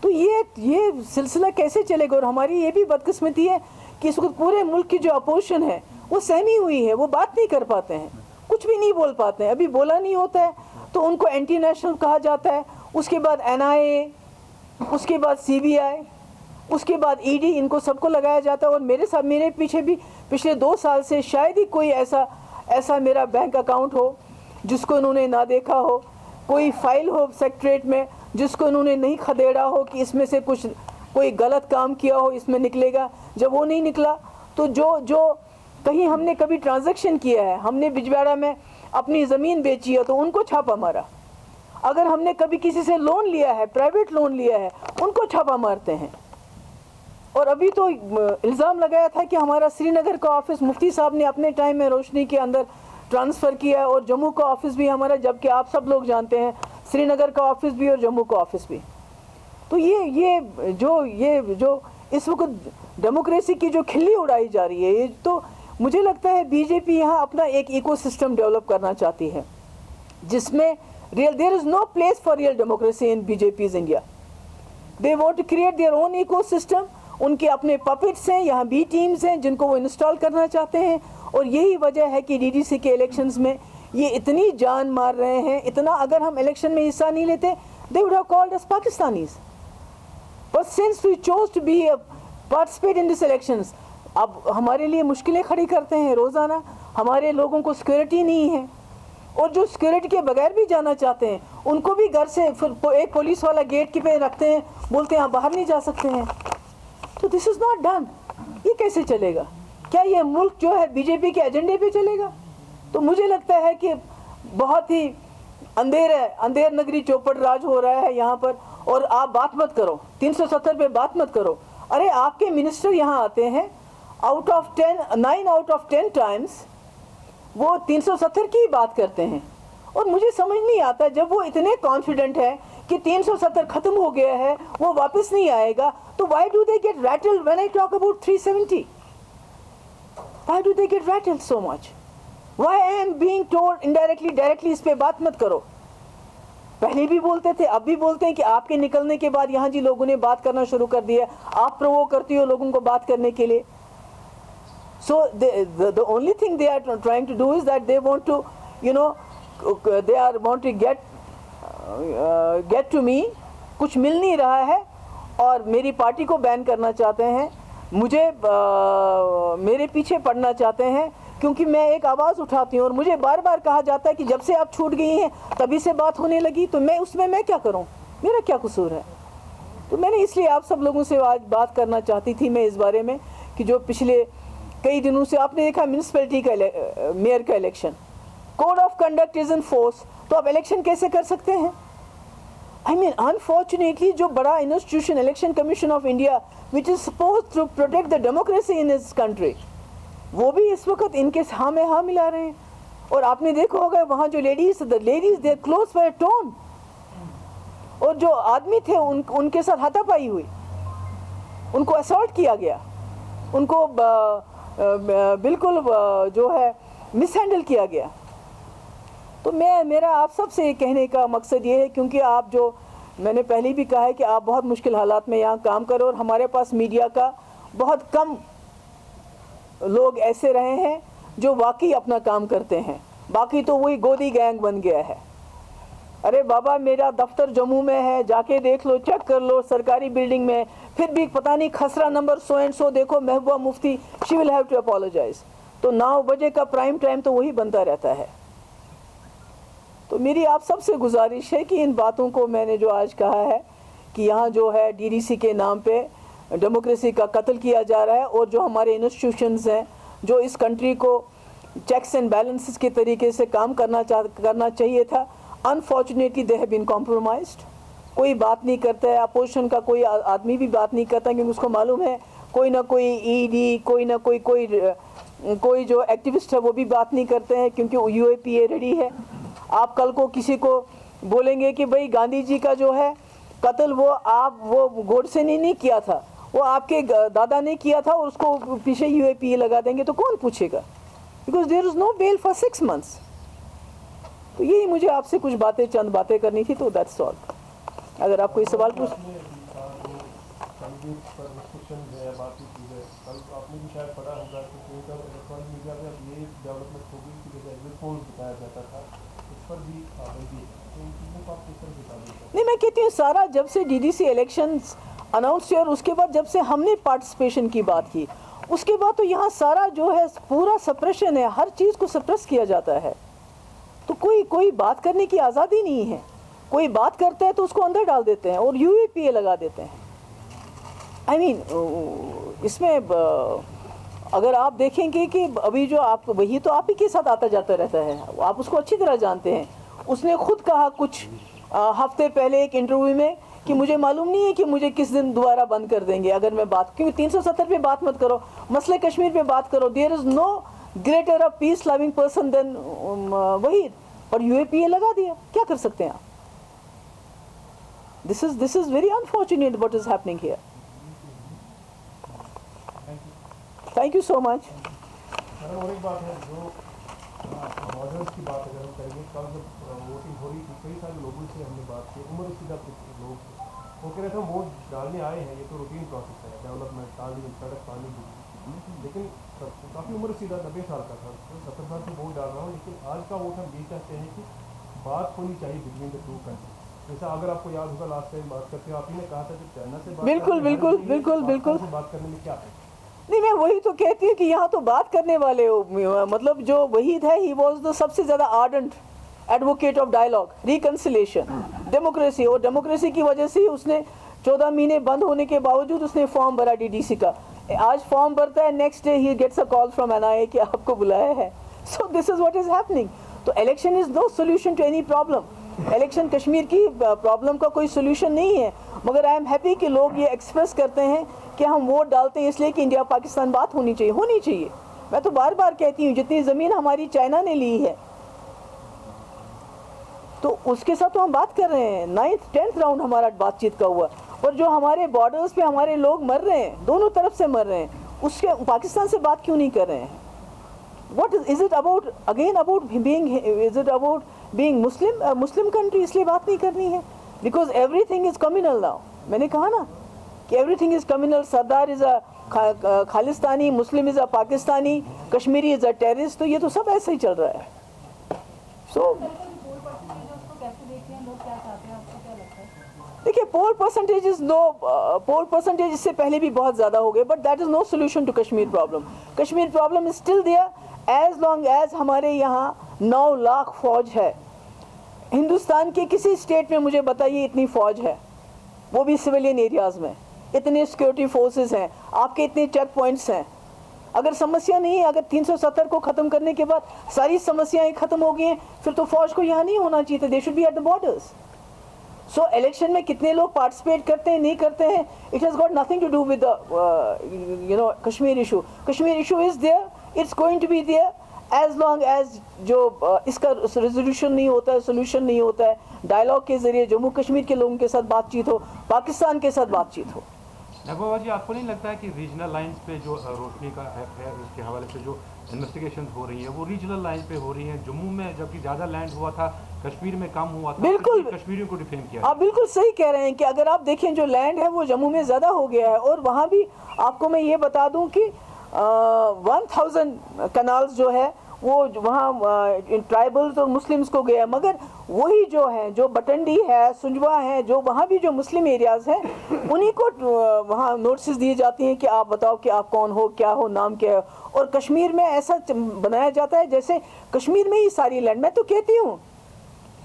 تو یہ سلسلہ کیسے چلے گا؟ اور ہماری یہ بھی بدقسمتی ہے کہ اس وقت پورے ملک کی جو اپوزیشن ہے وہ سہمی ہوئی ہے، وہ بات نہیں کر پاتے ہیں، کچھ بھی نہیں بول پاتے ہیں. ابھی بولا نہیں ہوتا ہے تو ان کو اینٹی نیشنل کہا جاتا ہے، اس کے بعد NIA، اس کے بعد CBI، اس کے بعد ED، ان کو سب کو لگایا جاتا ہے. اور میرے پیچھے بھی پچھلے 2 سال سے شاید ہی کوئی ایسا میرا بینک اکاؤنٹ ہو جس کو انہوں نے نہ دیکھا ہو، کوئی فائل ہو سیکریٹریٹ میں جس کو انہوں نے نہیں کھدیڑا ہو کہ اس میں سے کچھ کوئی غلط کام کیا ہو، اس میں نکلے گا. جب وہ نہیں نکلا تو جو کہیں ہم نے کبھی ٹرانزیکشن کیا ہے، ہم نے بجواڑا میں اپنی زمین بیچی ہے تو ان کو چھاپا مارا. اگر ہم نے کبھی کسی سے لون لیا ہے، پرائیویٹ لون لیا ہے، ان کو چھاپا مارتے ہیں. اور ابھی تو الزام لگایا تھا کہ ہمارا سری نگر کا آفس مفتی صاحب نے اپنے ٹائم میں روشنی کے اندر ٹرانسفر کیا ہے، اور جموں کا آفس بھی ہمارا، جبکہ آپ سب لوگ جانتے ہیں سری نگر کا آفس بھی اور جموں کا آفس بھی. تو یہ جو اس وقت ڈیموکریسی کی جو کھلی اڑائی جا رہی ہے، یہ تو مجھے لگتا ہے BJP یہاں اپنا ایک ایکو سسٹم ڈیولپ کرنا چاہتی ہے جس میں there is no place for real democracy in BJP's India. They want to create their own ecosystem. ان کے اپنے پپٹس ہیں، یہاں B ٹیمز ہیں جن کو وہ انسٹال کرنا چاہتے ہیں. اور یہی وجہ ہے کہ DDC کے الیکشنز میں یہ اتنی جان مار رہے ہیں، اتنا. اگر ہم الیکشن میں حصہ نہیں لیتے they would have called us Pakistanis. But since we chose to be participate in these elections, اب ہمارے لیے مشکلیں کھڑی کرتے ہیں روزانہ. ہمارے لوگوں کو سیکورٹی نہیں ہے، اور جو سیکورٹی کے بغیر بھی جانا چاہتے ہیں ان کو بھی گھر سے ایک پولیس والا گیٹ کے پہ رکھتے ہیں، بولتے ہیں آپ باہر نہیں جا سکتے ہیں. تو دس از ناٹ ڈن. یہ کیسے چلے گا؟ کیا یہ ملک جو ہے BJP کے ایجنڈے پہ چلے گا؟ تو مجھے لگتا ہے کہ بہت ہی اندھیر نگری چوپڑ راج ہو رہا ہے یہاں پر. اور آپ بات مت کرو 370 پہ، بات مت کرو. ارے آپ کے منسٹر یہاں آتے ہیں، 9 out of 10 ٹائمز وہ 370 کی بات کرتے ہیں. اور مجھے سمجھ نہیں آتا، جب وہ اتنے کانفیڈنٹ ہے کہ 370 ختم ہو گیا ہے، وہ واپس نہیں آئے گا، تو why do they get rattled when I talk about 370? Why do they get rattled so much? Why I am being told indirectly, directly اس پہ بات مت کرو؟ پہلے بھی بولتے تھے، اب بھی بولتے ہیں کہ آپ کے نکلنے کے بعد یہاں جی لوگوں نے بات کرنا شروع کر دیا. آپ پروو کرتی ہو لوگوں کو بات کرنے کے لیے. So the only thing they are trying to do is that they want to, want to get to me. کچھ مل نہیں رہا ہے اور میری پارٹی کو بین کرنا چاہتے ہیں، مجھے میرے پیچھے پڑنا چاہتے ہیں، کیونکہ میں ایک آواز اٹھاتی ہوں. اور مجھے بار بار کہا جاتا ہے کہ جب سے آپ چھوٹ گئی ہیں تبھی سے بات ہونے لگی. تو میں کیا کروں؟ میرا کیا قصور ہے؟ تو میں نے اس لیے آپ سب لوگوں سے آج بات کرنا چاہتی تھی میں اس بارے میں کہ جو پچھلے کئی دنوں سے آپ نے دیکھا میونسپلٹی کا میئر کا election, code of conduct is in force. تو آپ الیکشن کیسے کر سکتے ہیں؟ انفارچونیٹلی جو بڑا institution election commission of India which is suppose to protect the democracy in this country, وہ بھی اس وقت ان کے ہاں میں ہاں ملا رہے ہیں. اور آپ نے دیکھا ہوگا وہاں جو ladies they close for town, اور جو آدمی تھے ان کے ساتھ ہاتھا پائی ہوئی، ان کو اسالٹ کیا گیا، ان کو بالکل جو ہے مس ہینڈل کیا گیا. تو میرا آپ سب سے کہنے کا مقصد یہ ہے، کیونکہ آپ جو میں نے پہلے بھی کہا ہے کہ آپ بہت مشکل حالات میں یہاں کام کرو، اور ہمارے پاس میڈیا کا بہت کم لوگ ایسے رہے ہیں جو واقعی اپنا کام کرتے ہیں. باقی تو وہی گودی گینگ بن گیا ہے. ارے بابا میرا دفتر جموں میں ہے، جا کے دیکھ لو، چیک کر لو، سرکاری بلڈنگ میں، پھر بھی پتہ نہیں خسرہ نمبر سو اینڈ سو دیکھو، محبوبہ مفتی شی ول ہیو ٹو اپولوجائز. تو 9 بجے کا پرائم ٹائم تو وہی بنتا رہتا ہے. تو میری آپ سب سے گزارش ہے کہ ان باتوں کو میں نے جو آج کہا ہے کہ یہاں جو ہے DDC کے نام پہ ڈیموکریسی کا قتل کیا جا رہا ہے، اور جو ہمارے انسٹیٹیوشنز ہیں جو اس کنٹری کو چیکس اینڈ بیلنسز کے طریقے سے کام کرنا چاہیے تھا، unfortunately they have been compromised. کوئی بات نہیں کرتا ہے، اپوزیشن کا کوئی آدمی بھی بات نہیں کرتا، کیونکہ اس کو معلوم ہے کوئی نہ کوئی ED، کوئی نہ کوئی جو ایکٹیوسٹ ہے وہ بھی بات نہیں کرتے ہیں، کیونکہ UAPA ریڈی ہے. آپ کل کو کسی کو بولیں گے کہ بھائی گاندھی جی کا جو ہے قتل وہ گوڈسے نے نہیں کیا تھا، وہ آپ کے دادا نے کیا تھا، اور اس کو پیچھے UAPA لگا دیں گے تو کون پوچھے گا؟ Because there is no bail for 6 months. تو یہی مجھے آپ سے کچھ چند باتیں کرنی تھی. تو دیٹس آل. اگر آپ کوئی سوال پوچھ کینڈیڈیٹ پر ریسٹرکشن ہے یا باقی چیزیں، کل آپ نے بھی شاید پڑھا ہوگا کہ کہیں پر الیکٹرانک میڈیا میں اب یہ ڈیولپمنٹ ہو گئی کہ جیسے ایگزٹ پولز بتایا جاتا تھا اس پر بھی پابندی ہے، تو ان چیزوں کو آپ کس طرح بتا دیں؟ نہیں، میں کہتی ہوں سارا جب سے D D C elections announce ہوئے اور اس کے بعد جب سے ہم نے پارٹیسپیشن کی بات کی، اس کے بعد تو یہاں سارا جو ہے پورا سپریشن ہے، ہر چیز کو سپریس کیا جاتا ہے، تو کوئی بات کرنے کی آزادی نہیں ہے. کوئی بات کرتا ہے تو اس کو اندر ڈال دیتے ہیں اور یو اے پی اے لگا دیتے ہیں. آئی مین اس میں اگر آپ دیکھیں گے کہ ابھی جو آپ وہی تو آپ ہی کے ساتھ آتا جاتا رہتا ہے، آپ اس کو اچھی طرح جانتے ہیں. اس نے خود کہا کچھ ہفتے پہلے ایک انٹرویو میں کہ مجھے معلوم نہیں ہے کہ مجھے کس دن دوبارہ بند کر دیں گے اگر میں بات، کیونکہ 370 پہ بات مت کرو، مسئلہ کشمیر پہ بات کرو. دیر is know greater a piece loaning person then Waheed, اور یو اے پی اے لگا دیا. کیا کر سکتے ہیں آپ؟ This is very unfortunate what is happening here. Thank you so much. Madam اور ایک بات ہے جو بارڈرس کی بات اگر ہم کریں گے، کل جب ووٹنگ ہو رہی تھی کئی سارے لوگوں سے ہم نے بات کی، عمر رسیدہ کچھ لوگ تھے، وہ کہہ رہے تھے ہم ووٹ ڈالنے آئے ہیں، یہ تو روٹین پروسیس ہے، ڈیولپمنٹ، تعلیم، سڑک، پانی، بجلی، لیکن کافی عمر رسیدہ 90 سال کا تھا، 70 سال سے ووٹ ڈال رہا ہوں، لیکن آج کا ووٹ ہم یہ چاہتے ہیں کہ بات ہونی چاہیے بٹوین دا ٹو کنٹری. جیسا اگر آپ کو یاد ہوگا لاسٹ ٹائم بات کرتے ہو آپ ہی نے کہا تھا کہ چائنا سے بات کرنے میں کیا ہے. نہیں، میں وہی تو کہتی ہوں کہ یہاں تو بات کرنے والے مطلب جو وحید ہے ہی واز دا سب سے زیادہ ardent advocate of dialogue, reconciliation, democracy, اور ڈیموکریسی کی وجہ سے اس نے 14 مہینے بند ہونے کے باوجود اس نے فارم بھرا ڈی ڈی سی کا. آج فارم بھرتا ہے، نیکسٹ ڈے ہی gets a call from N I A کہ آپ کو بلایا ہے. So this is what is happening. تو election is no solution to any problem. Election Kashmir کی پرابلم کا کوئی سولوشن نہیں ہے، مگر آئی ایم ہیپی کہ لوگ یہ ایکسپریس کرتے ہیں کہ ہم ووٹ ڈالتے ہیں اس لیے کہ انڈیا پاکستان بات ہونی چاہیے. میں تو بار بار کہتی ہوں جتنی زمین ہماری چائنا نے لی ہے تو اس کے ساتھ تو ہم بات کر رہے ہیں. 9th 10th راؤنڈ ہمارا بات چیت کا ہوا، اور جو ہمارے بارڈرز پہ ہمارے لوگ مر رہے ہیں، دونوں طرف سے مر رہے ہیں، اس کے پاکستان سے بات کیوں نہیں کر رہے ہیں؟ What is it about again about being, is it about being Muslim country؟ اس لیے بات نہیں کرنی ہے because everything is communal now. میں نے کہا نا کہ everything is communal. Sardar is a Khalistani, Muslim is a Pakistani, Kashmiri is a terrorist. تو یہ تو سب ایسے ہی چل رہا ہے. سو دیکھیے پول پرسنٹیج اس سے پہلے بھی بہت زیادہ ہو گئے، but that is no solution to Kashmir problem. Kashmir problem is still there as long as ہمارے یہاں 9 لاکھ فوج ہے. ہندوستان کے کسی اسٹیٹ میں مجھے بتائیے اتنی فوج ہے، وہ بھی سویلین ایریاز میں، اتنے سیکورٹی فورسز ہیں، آپ کے اتنے چیک پوائنٹس ہیں. اگر سمسیا نہیں ہے، اگر 370 کو ختم کرنے کے بعد ساری سمسیاں ختم ہو گئی ہیں، پھر تو فوج کو یہاں نہیں ہونا چاہیے تھا. They should be at the borders. So election میں کتنے لوگ پارٹیسپیٹ کرتے ہیں نہیں کرتے ہیں، it has got nothing to do with Kashmir issue. Kashmir issue is there, it's going to be there as long as جو اس کا ریزولوشن نہیں ہوتا ہے، سولوشن نہیں ہوتا ہے. ڈائلاگ کے ذریعے جموں کشمیر کے لوگوں کے ساتھ بات چیت ہو، پاکستان کے ساتھ بات چیت ہو. بابا جی، آپ کو نہیں لگتا ہے کہ ریجنل لائنز پہ جو روشنی کا ہے اس کے حوالے سے جو انویسٹیگیشنز ہو رہی ہیں وہ ریجنل لائن پہ ہو رہی ہیں؟ جموں میں جبکہ زیادہ لینڈ ہوا تھا، کشمیر میں کم ہوا تھا، بالکل کشمیریوں کو ڈیفیم کیا. آپ بالکل صحیح کہہ رہے ہیں کہ اگر آپ دیکھیں جو لینڈ ہے وہ جموں میں زیادہ ہو گیا ہے، اور وہاں بھی آپ کو میں یہ بتا دوں کہ 1000 کنالز جو ہے وہ وہاں ٹرائبلز اور مسلمز کو گیا، مگر وہی جو ہے جو بٹنڈی ہے، سنجوا ہے، جو وہاں بھی جو مسلم ایریاز ہیں انہی کو وہاں نوٹسز دیے جاتے ہیں کہ آپ بتاؤ کہ آپ کون ہو، کیا ہو، نام کیا ہے. اور کشمیر میں ایسا بنایا جاتا ہے جیسے کشمیر میں ہی ساری لینڈ. میں تو کہتی ہوں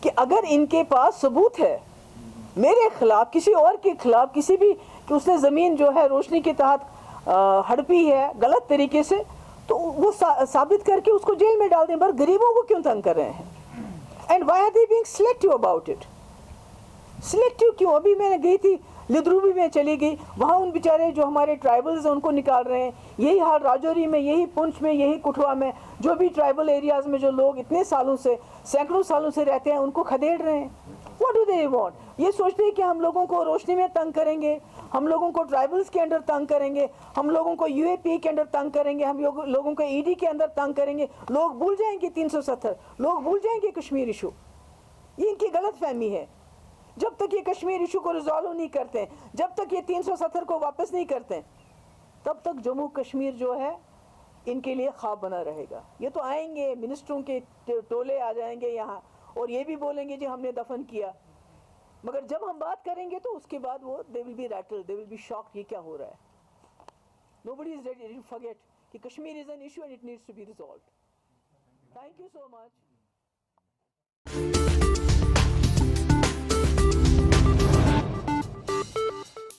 کہ اگر ان کے پاس ثبوت ہے میرے خلاف، کسی اور کے خلاف، کسی بھی کہ اس نے زمین جو ہے روشنی کے تحت ہڑپی ہے غلط طریقے سے، تو وہ ثابت کر کے اس کو جیل میں ڈال دیں. پر غریبوں کو کیوں تنگ کر رہے ہیں؟ And why are they being selective about it? Selective کیوں؟ ابھی میں نے گئی تھی لدروبی میں چلی گئی، وہاں ان بیچارے جو ہمارے ٹرائبلز ہیں ان کو نکال رہے ہیں. یہی حال راجوری میں، یہی پونچھ میں، یہی کٹھوا میں، جو بھی ٹرائبل ایریاز میں جو لوگ اتنے سالوں سے، سینکڑوں سالوں سے رہتے ہیں، ان کو کھدیڑ رہے ہیں. What do they want? یہ سوچتے ہیں کہ ہم لوگوں کو روشنی میں تنگ کریں گے، ہم لوگوں کو ٹرائبلز کے اندر تنگ کریں گے، ہم لوگوں کو یو اے پی کے اندر تنگ کریں گے، ہم لوگوں کو ای ڈی کے اندر تنگ کریں گے. لوگ بھول جائیں گے 370، لوگ بھول جائیں گے کشمیر ایشو. یہ ان کی غلط فہمی ہے. جب تک یہ کشمیر ایشو کو ریزالو نہیں کرتے ہیں، جب تک یہ 370 کو واپس نہیں کرتے، تب تک جموں کشمیر جو ہے ان کے لیے خواب بنا رہے گا. یہ تو آئیں گے منسٹروں کے ٹولے آ جائیں گے یہاں اور یہ بھی بولیں گے جی ہم نے دفن کیا، مگر جب ہم بات کریں گے تو اس کے بعد وہ they will be rattled, they will be shocked یہ کیا ہو رہا ہے. Nobody is ready to forget کہ Kashmir is an issue and it needs to be resolved. Thank you so much.